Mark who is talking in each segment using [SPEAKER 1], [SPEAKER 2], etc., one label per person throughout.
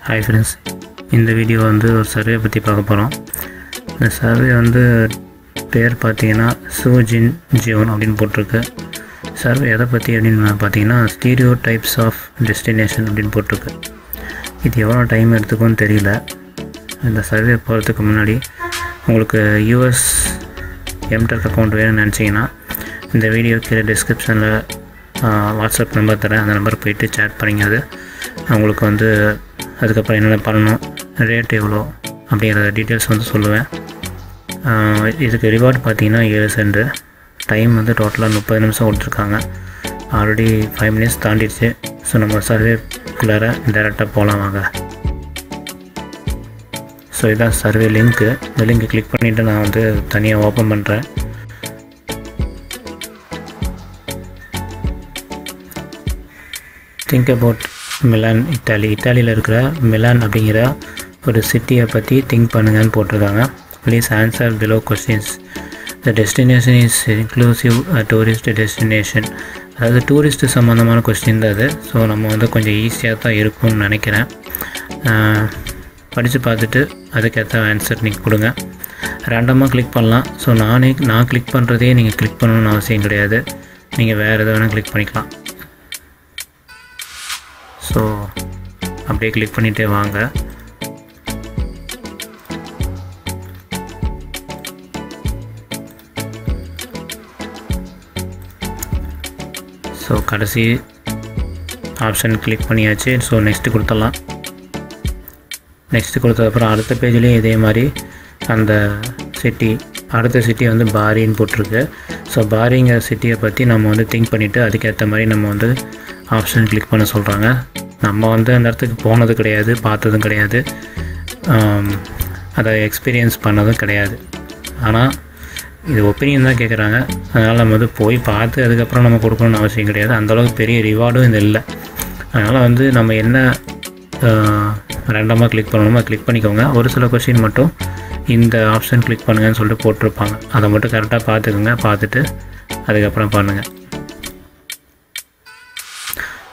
[SPEAKER 1] Hi friends, இந்த video வந்து ஒரு சர்வே பற்றி பார்க்க போகிறோம். இந்த சர்வே வந்து பேர் பார்த்தீங்கன்னா சூஜின் ஜியோன் அப்படின்னு போட்டிருக்கு. சர்வே எதை பற்றி அப்படின்னு பார்த்தீங்கன்னா ஸ்டீரியோ டைப்ஸ் ஆஃப் டெஸ்டினேஷன் அப்படின்னு போட்டிருக்கு. இது எவ்வளோ டைம் எடுத்துக்கும்னு தெரியல. இந்த சர்வே போகிறதுக்கு முன்னாடி உங்களுக்கு யூஎஸ் எம்டெக் அக்கௌண்ட் வேணும்னு நினச்சிங்கன்னா இந்த வீடியோ கீழே டிஸ்கிரிப்ஷனில் வாட்ஸ்அப் நம்பர் தரேன். அந்த நம்பர் போய்ட்டு சேட் பண்ணிங்க. அது அவங்களுக்கு வந்து அதுக்கப்புறம் என்னென்ன பண்ணணும், ரேட் எவ்வளோ அப்படிங்கிற டீட்டெயில்ஸ் வந்து சொல்லுவேன். இதுக்கு ரிவார்டு பார்த்தீங்கன்னா 7 சென்ட். டைம் வந்து டோட்டலாக 30 நிமிஷம் கொடுத்துருக்காங்க. Already 5 minutes தாண்டிடுச்சு. ஸோ நம்ம சர்வேக்குள்ளார டேரெக்டாக போகலாம் வாங்க. ஸோ இதான் சர்வே லிங்க்கு. இந்த லிங்க்கு கிளிக் பண்ணிவிட்டு நான் வந்து தனியாக ஓப்பன் பண்ணுறேன். திங்க் அபவுட் மிலான், இட்டாலியில் இருக்கிற மிலான் அப்படிங்கிற ஒரு சிட்டியை பற்றி திங்க் பண்ணுங்கன்னு போட்டிருக்காங்க. Please answer below questions. The destination is inclusive tourist destination. அதாவது டூரிஸ்ட்டு சம்மந்தமான கொஸ்டின் தான் அது. ஸோ நம்ம வந்து கொஞ்சம் ஈஸியாக தான் இருக்கும்னு நினைக்கிறேன். படித்து பார்த்துட்டு அதுக்கேற்ற ஆன்சர் நீங்கள் கொடுங்க. ரேண்டமாக கிளிக் பண்ணலாம். ஸோ நான் கிளிக் பண்ணுறதே நீங்கள் கிளிக் பண்ணணும்னு அவசியம் கிடையாது. நீங்கள் வேறு எதை வேணால் கிளிக் பண்ணிக்கலாம். ஸோ அப்படியே கிளிக் பண்ணிகிட்டே வாங்க. ஸோ கடைசி ஆப்ஷன் கிளிக் பண்ணியாச்சு. ஸோ நெக்ஸ்ட்டு கொடுத்துடலாம். நெக்ஸ்ட்டு கொடுத்ததுக்கப்புறம் அடுத்த பேஜ்லேயும் இதே மாதிரி அந்த அடுத்த சிட்டி வந்து பாரின்னு போட்டிருக்கு. ஸோ பாரிங்கிற சிட்டியை பற்றி நம்ம வந்து திங்க் பண்ணிவிட்டு அதுக்கேற்ற மாதிரி நம்ம வந்து ஆப்ஷன் கிளிக் பண்ண சொல்கிறாங்க. நம்ம வந்து அந்த இடத்துக்கு போனது கிடையாது, பார்த்ததும் கிடையாது, அதை எக்ஸ்பீரியன்ஸ் பண்ணதும் கிடையாது. ஆனால் இது ஒப்பீனியன் தான் கேட்குறாங்க. அதனால் நம்ம வந்து போய் பார்த்து அதுக்கப்புறம் நம்ம கொடுக்கணும்னு அவசியம் கிடையாது. அந்தளவுக்கு பெரிய ரிவார்டும் இது இல்லை. அதனால் வந்து நம்ம என்ன ரேண்டமாக கிளிக் பண்ணணுமோ கிளிக் பண்ணிக்கோங்க. ஒரு சில கொஸ்டின் மட்டும் இந்த ஆப்ஷன் கிளிக் பண்ணுங்கன்னு சொல்லிட்டு போட்டிருப்பாங்க. அதை மட்டும் கரெக்டாக பார்த்துக்குங்க. பார்த்துட்டு அதுக்கப்புறம் பண்ணுங்கள்.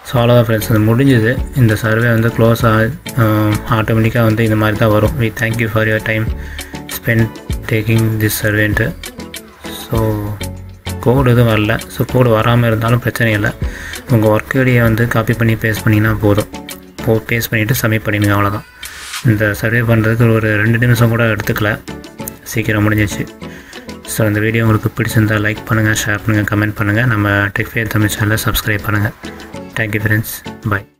[SPEAKER 1] ஸோ அவ்வளோதான் ஃப்ரெண்ட்ஸ், அது முடிஞ்சுது. இந்த சர்வே வந்து க்ளோஸ் ஆட்டோமேட்டிக்காக வந்து இந்த மாதிரி தான் வரும். We thank you for your time spend taking this servant. So code எதுவும் வரல. ஸோ கோடு வராமல் இருந்தாலும் பிரச்சனை இல்லை. உங்கள் ஒர்க் ஐடியை வந்து காப்பி பண்ணி பேஸ்ட் பண்ணிங்கன்னா போதும். பேஸ்ட் பண்ணிவிட்டு சப்மிட் பண்ணிடுங்க. அவ்வளோதான். இந்த சர்வே பண்ணுறதுக்கு ஒரு 2 நிமிஷம் கூட எடுத்துக்கல, சீக்கிரம் முடிஞ்சிச்சு. ஸோ இந்த வீடியோ உங்களுக்கு பிடிச்சிருந்தால் லைக் பண்ணுங்கள், ஷேர் பண்ணுங்கள், கமெண்ட் பண்ணுங்கள். நம்ம டெக் ஃபேர் தமிழ் சேனலை சப்ஸ்கிரைப் பண்ணுங்கள். Thank you friends. Bye.